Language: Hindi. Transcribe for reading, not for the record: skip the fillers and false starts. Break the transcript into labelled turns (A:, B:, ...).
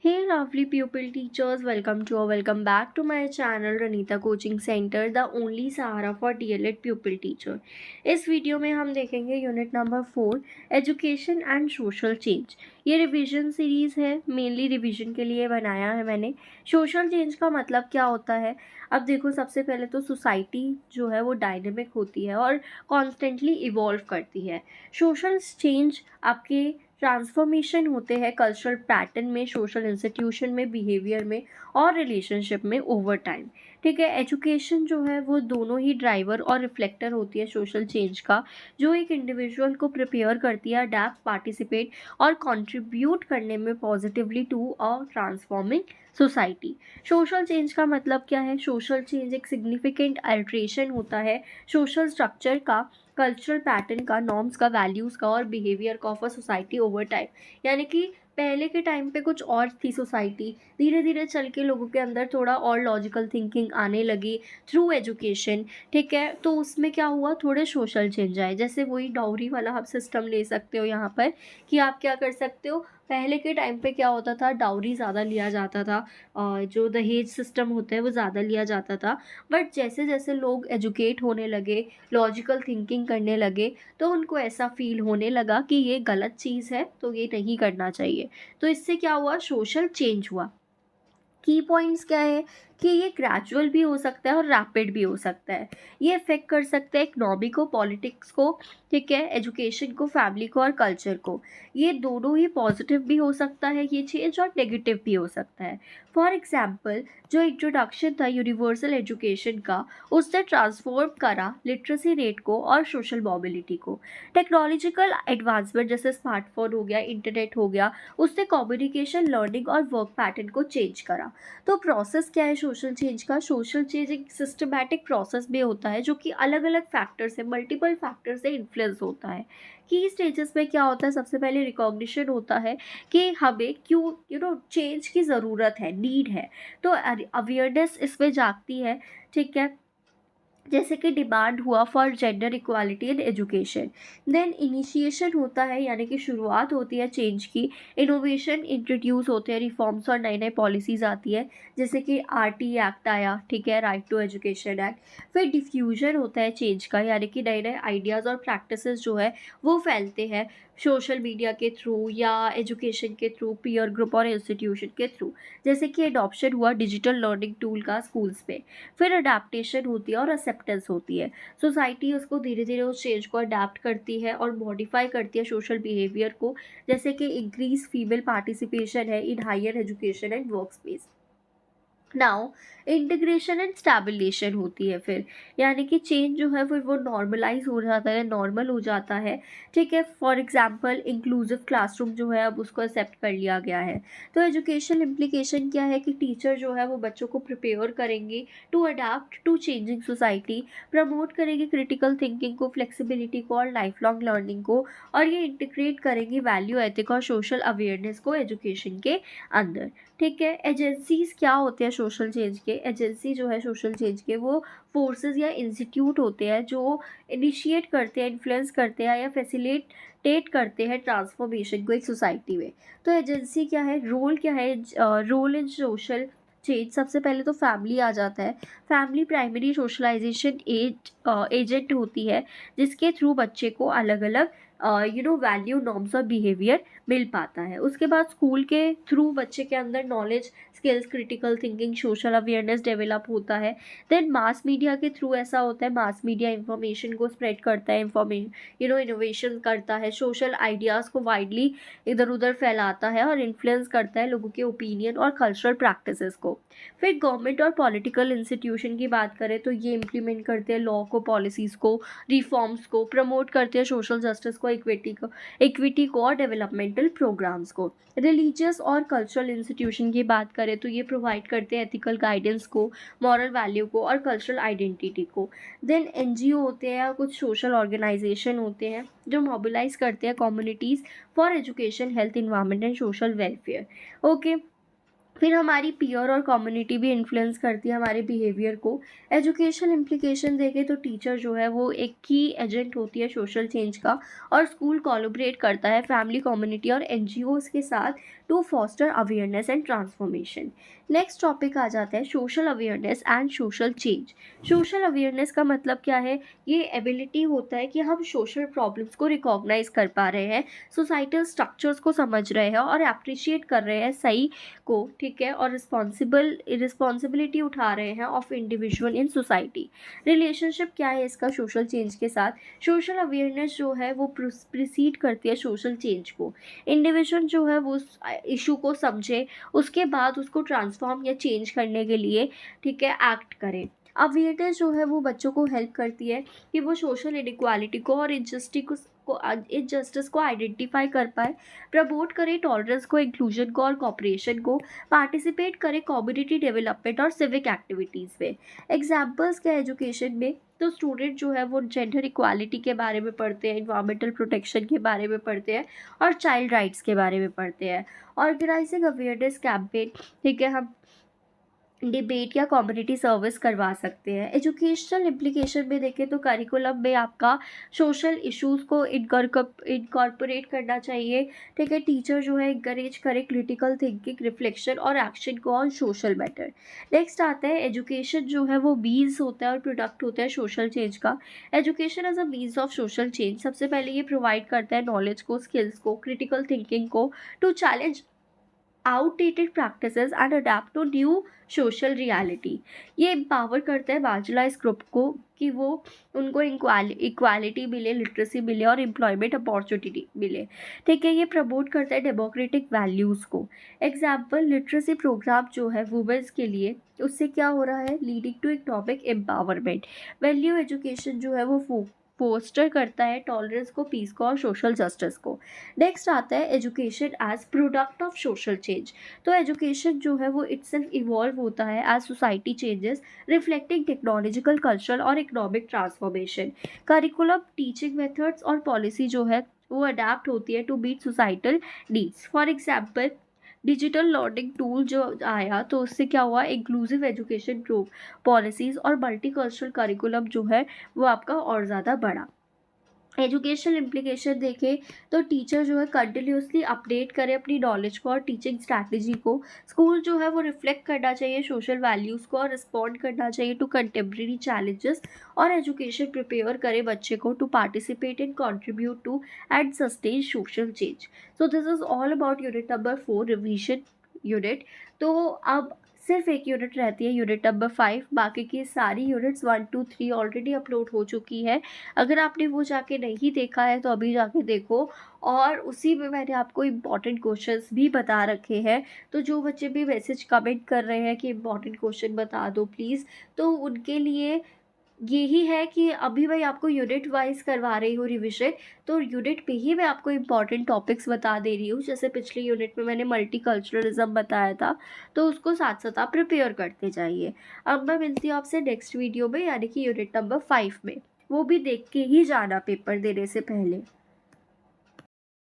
A: Hey lovely pupil teachers, welcome back to my channel Ranita Coaching Center, the only Sahara for DLED pupil teacher। इस वीडियो में हम देखेंगे unit number 4 education and social change. ये रिवीजन सीरीज है, मेनली रिवीजन के लिए बनाया है मैंने। सोशल चेंज का मतलब क्या होता है? अब देखो, सबसे पहले तो सोसाइटी जो है वो डायनेमिक होती है और कॉन्स्टेंटली इवॉल्व करती है। सोशल चेंज आपके ट्रांसफॉर्मेशन होते हैं कल्चरल पैटर्न में, सोशल इंस्टीट्यूशन में, बिहेवियर में और रिलेशनशिप में ओवर टाइम। ठीक है, एजुकेशन जो है वो दोनों ही ड्राइवर और रिफ्लेक्टर होती है सोशल चेंज का, जो एक इंडिविजुअल को प्रिपेयर करती है अडेप्ट, पार्टिसिपेट और कंट्रीब्यूट करने में positively to a transforming society. Social change का मतलब क्या है? सोशल चेंज एक सिग्निफिकेंट अल्ट्रेशन होता है सोशल स्ट्रक्चर का, कल्चरल पैटर्न का, नॉर्म्स का, वैल्यूज़ का और बिहेवियर का of a society over time. यानी कि पहले के टाइम पे कुछ और थी सोसाइटी, धीरे धीरे चल के लोगों के अंदर थोड़ा और लॉजिकल थिंकिंग आने लगी थ्रू एजुकेशन। ठीक है, तो उसमें क्या हुआ, थोड़े सोशल चेंज आए। जैसे वही डाउरी वाला आप सिस्टम ले सकते हो यहाँ पर, कि आप क्या कर सकते हो। पहले के टाइम पे क्या होता था, डाउरी ज़्यादा लिया जाता था, जो दहेज सिस्टम होता है वो ज़्यादा लिया जाता था। बट जैसे जैसे लोग एजुकेट होने लगे, लॉजिकल थिंकिंग करने लगे, तो उनको ऐसा फील होने लगा कि ये गलत चीज़ है, तो ये नहीं करना चाहिए। तो इससे क्या हुआ, सोशल चेंज हुआ। की पॉइंट्स क्या है कि ये ग्रेजुअल भी हो सकता है और रैपिड भी हो सकता है। ये इफेक्ट कर सकता है इकनॉमी को, पॉलिटिक्स को, ठीक है, एजुकेशन को, फैमिली को और कल्चर को। ये दोनों ही पॉजिटिव भी हो सकता है ये चेंज, और नेगेटिव भी हो सकता है। फॉर एग्जाम्पल, जो इंट्रोडक्शन था यूनिवर्सल एजुकेशन का, उसने ट्रांसफॉर्म करा लिटरेसी रेट को और सोशल मोबिलिटी को। टेक्नोलॉजिकल एडवांसमेंट जैसे स्मार्टफोन हो गया, इंटरनेट हो गया, उसने कम्युनिकेशन, लर्निंग और वर्क पैटर्न को चेंज करा। तो प्रोसेस क्या है सोशल चेंज का? सोशल चेंज एक सिस्टमैटिक प्रोसेस भी होता है जो कि अलग अलग फैक्टर से, मल्टीपल फैक्टर से इन्फ्लुएंस होता है। की स्टेजेस में क्या होता है, सबसे पहले रिकॉग्निशन होता है कि हमें क्यों चेंज की ज़रूरत है, नीड है। तो अवेयरनेस इसमें जागती है। ठीक है, जैसे कि डिमांड हुआ for gender equality in education. Then initiation होता है, यानी कि शुरुआत होती है चेंज की। इनोवेशन इंट्रोड्यूस होते हैं, रिफॉर्म्स और नई नई पॉलिसीज आती है, जैसे कि RT एक्ट आया, ठीक है, राइट टू एजुकेशन एक्ट। फिर डिफ्यूजन होता है चेंज का, यानी कि नए नए आइडियाज़ और प्रैक्टिसेस जो है वो फैलते हैं सोशल मीडिया के थ्रू या एजुकेशन के थ्रू, पीयर ग्रुप और इंस्टीट्यूशन के थ्रू। जैसे कि एडॉप्शन हुआ डिजिटल लर्निंग टूल का स्कूल्स में। फिर अडेप्टेशन होती है और एक्सेप्टेंस होती है। सोसाइटी उसको धीरे धीरे उस चेंज को अडेप्ट करती है और मॉडिफाई करती है सोशल बिहेवियर को, जैसे कि इंक्रीज फीमेल पार्टिसिपेशन है in higher education and work space. Now integration and stabilization होती है फिर, यानी कि चेंज जो है वो नॉर्मलाइज हो जाता है, नॉर्मल हो जाता है। ठीक है, फॉर एग्जांपल इंक्लूसिव क्लासरूम जो है अब उसको एक्सेप्ट कर लिया गया है। तो एजुकेशन इम्प्लीकेशन क्या है कि टीचर जो है वो बच्चों को प्रिपेयर करेंगे to adapt to changing society, promote करेंगे क्रिटिकल थिंकिंग को, फ्लेक्सिबिलिटी को और लाइफ लॉन्ग लर्निंग को, और ये इंटीग्रेट करेंगी वैल्यू, एथिक और सोशल अवेयरनेस को एजुकेशन के अंदर। ठीक है, एजेंसीज क्या होते हैं सोशल चेंज के? एजेंसी जो है सोशल चेंज के, वो फोर्सेस या इंस्टीट्यूट होते हैं जो इनिशिएट करते हैं, इन्फ्लुएंस करते हैं या फैसिलिटेट करते हैं ट्रांसफॉर्मेशन को एक सोसाइटी में। तो एजेंसी क्या है, रोल क्या है? रोल इन सोशल चेंज, सबसे पहले तो फैमिली आ जाता है। फैमिली प्राइमरी सोशलाइजेशन एजेंट होती है, जिसके थ्रू बच्चे को अलग अलग वैल्यू, नॉर्म्स और बिहेवियर मिल पाता है। उसके बाद स्कूल के थ्रू बच्चे के अंदर knowledge, skills, critical thinking, social awareness develop होता है। देन मास मीडिया के थ्रू ऐसा होता है, मास मीडिया इंफॉर्मेशन को स्प्रेड करता है, इनोवेशन करता है, सोशल आइडियाज़ को वाइडली इधर उधर फैलाता है और इन्फ्लुएंस करता है लोगों के ओपिनियन और कल्चरल प्रैक्टिसेस को। फिर गवर्नमेंट और पॉलिटिकल इंस्टीट्यूशन की बात करें तो ये इम्प्लीमेंट करते हैं लॉ को, पॉलिसीज़ को, रिफॉर्म्स को, प्रमोट करते हैं सोशल जस्टिस को, इक्विटी को और डेवलपमेंटल प्रोग्राम्स को। रिलीजियस और कल्चरल इंस्टीट्यूशन की बात करें तो ये प्रोवाइड करते हैं एथिकल गाइडेंस को, मॉरल वैल्यू को और कल्चरल आइडेंटिटी को। देन NGO होते हैं या कुछ सोशल ऑर्गेनाइजेशन होते हैं जो मोबिलाइज करते हैं communities for education, health, environment and social welfare. Okay, फिर हमारी पीयर और कम्युनिटी भी इन्फ्लुएंस करती है हमारे बिहेवियर को। एजुकेशन इम्प्लीकेशन देखें तो टीचर जो है वो एक की एजेंट होती है सोशल चेंज का, और स्कूल कोलैबोरेट करता है फैमिली, कम्युनिटी और एनजीओज के साथ to foster awareness and transformation. Next topic आ जाता है social awareness and social change. Social awareness का मतलब क्या है? ये एबिलिटी होता है कि हम सोशल प्रॉब्लम्स को रिकॉग्नाइज कर पा रहे हैं, सोसाइटल स्ट्रक्चर्स को समझ रहे हैं और अप्रिशिएट कर रहे हैं सही को, ठीक है, और रिस्पॉन्सिबिलिटी उठा रहे हैं of individual in society. Relationship क्या है इसका सोशल चेंज के साथ? सोशल अवेयरनेस जो है वो प्रिसीड करती है सोशल चेंज को। इंडिविजुअल जो है वो इशू को समझे, उसके बाद उसको ट्रांसफॉर्म या चेंज करने के लिए, ठीक है, एक्ट करें। अवेयरनेस जो है वो बच्चों को हेल्प करती है कि वो सोशल इनइक्वालिटी को और इनजस्टिस को आइडेंटिफाई कर पाए, प्रमोट करे टॉलरेंस को, इंक्लूजन को और कॉपरेशन को, पार्टिसिपेट करे कम्युनिटी डेवलपमेंट और सिविक एक्टिविटीज़ में। एग्जाम्पल्स क्या एजुकेशन में? तो स्टूडेंट जो है वो जेंडर इक्वालिटी के बारे में पढ़ते हैं, इन्वायरमेंटल प्रोटेक्शन के बारे में पढ़ते हैं और चाइल्ड राइट्स के बारे में पढ़ते हैं। ऑर्गेनाइजिंग अवेयरनेस कैंपेन, ठीक है, हम डिबेट या कम्युनिटी सर्विस करवा सकते हैं। एजुकेशनल इम्प्लीकेशन में देखें तो करिकुलम में आपका सोशल इश्यूज़ को इनकॉर्पोरेट करना चाहिए, ठीक है। टीचर जो है इंकरेज करे क्रिटिकल थिंकिंग, रिफ्लेक्शन और एक्शन को ऑन सोशल मैटर। नेक्स्ट आता है एजुकेशन जो है वो मीन्स होता है और प्रोडक्ट होता है सोशल चेंज का। Education as a means of social change, सबसे पहले ये प्रोवाइड करता है नॉलेज को, स्किल्स को, क्रिटिकल थिंकिंग को to challenge outdated practices and adapt to new social reality. ये एम्पावर करता है मार्जिनलाइज ग्रुप को कि वो उनको इक्वालिटी मिले, लिटरेसी मिले और एम्प्लॉयमेंट अपॉर्चुनिटी मिले, ठीक है। ये प्रमोट करता है डेमोक्रेटिक वैल्यूज़ को। एग्जाम्पल लिटरेसी प्रोग्राम जो है वुमेन्स के लिए, उससे क्या हो रहा है? Leading to economic empowerment. Value education जो है वो फोस्टर करता है टॉलरेंस को, पीस को और सोशल जस्टिस को। नेक्स्ट आता है education as product of social change. तो एजुकेशन जो है वो इटसेल्फ इवॉल्व होता है as society changes, reflecting technological, cultural और economic transformation. Curriculum, teaching methods और पॉलिसी जो है वो अडेप्ट होती है to meet societal needs. For example digital learning tool जो आया तो उससे क्या हुआ? इंक्लूसिव एजुकेशन ग्रुप पॉलिसीज़ और मल्टीकल्चरल करिकुलम जो है वो आपका और ज़्यादा बढ़ा। एजुकेशनल इम्प्लीकेशन देखें तो टीचर जो है कंटिन्यूसली अपडेट करे अपनी नॉलेज को और टीचिंग स्ट्रैटेजी को। स्कूल जो है वो रिफ्लेक्ट करना चाहिए सोशल वैल्यूज़ को और रिस्पॉन्ड करना चाहिए टू कंटेम्प्रेरी चैलेंजेस। और एजुकेशन प्रिपेयर करे बच्चे को to participate and contribute to and sustain social change. So this is all about unit number 4 revision unit. तो अब सिर्फ एक यूनिट रहती है, यूनिट नंबर 5। बाकी की सारी यूनिट्स 1 2 3 ऑलरेडी अपलोड हो चुकी है। अगर आपने वो जाके नहीं देखा है तो अभी जाके देखो, और उसी में मैंने आपको इम्पॉर्टेंट क्वेश्चंस भी बता रखे हैं। तो जो बच्चे भी मैसेज कमेंट कर रहे हैं कि इम्पॉर्टेंट क्वेश्चन बता दो प्लीज़, तो उनके लिए यही है कि अभी मैं आपको यूनिट वाइज करवा रही हूँ रिविजन, तो यूनिट पे ही मैं आपको इम्पॉर्टेंट टॉपिक्स बता दे रही हूँ। जैसे पिछली यूनिट में मैंने मल्टीकल्चरलिज्म बताया था, तो उसको साथ साथ आप प्रिपेयर करते जाइए। अब मैं मिलती हूँ आपसे नेक्स्ट वीडियो में, यानी कि यूनिट नंबर 5 में। वो भी देख के ही जाना पेपर देने से पहले।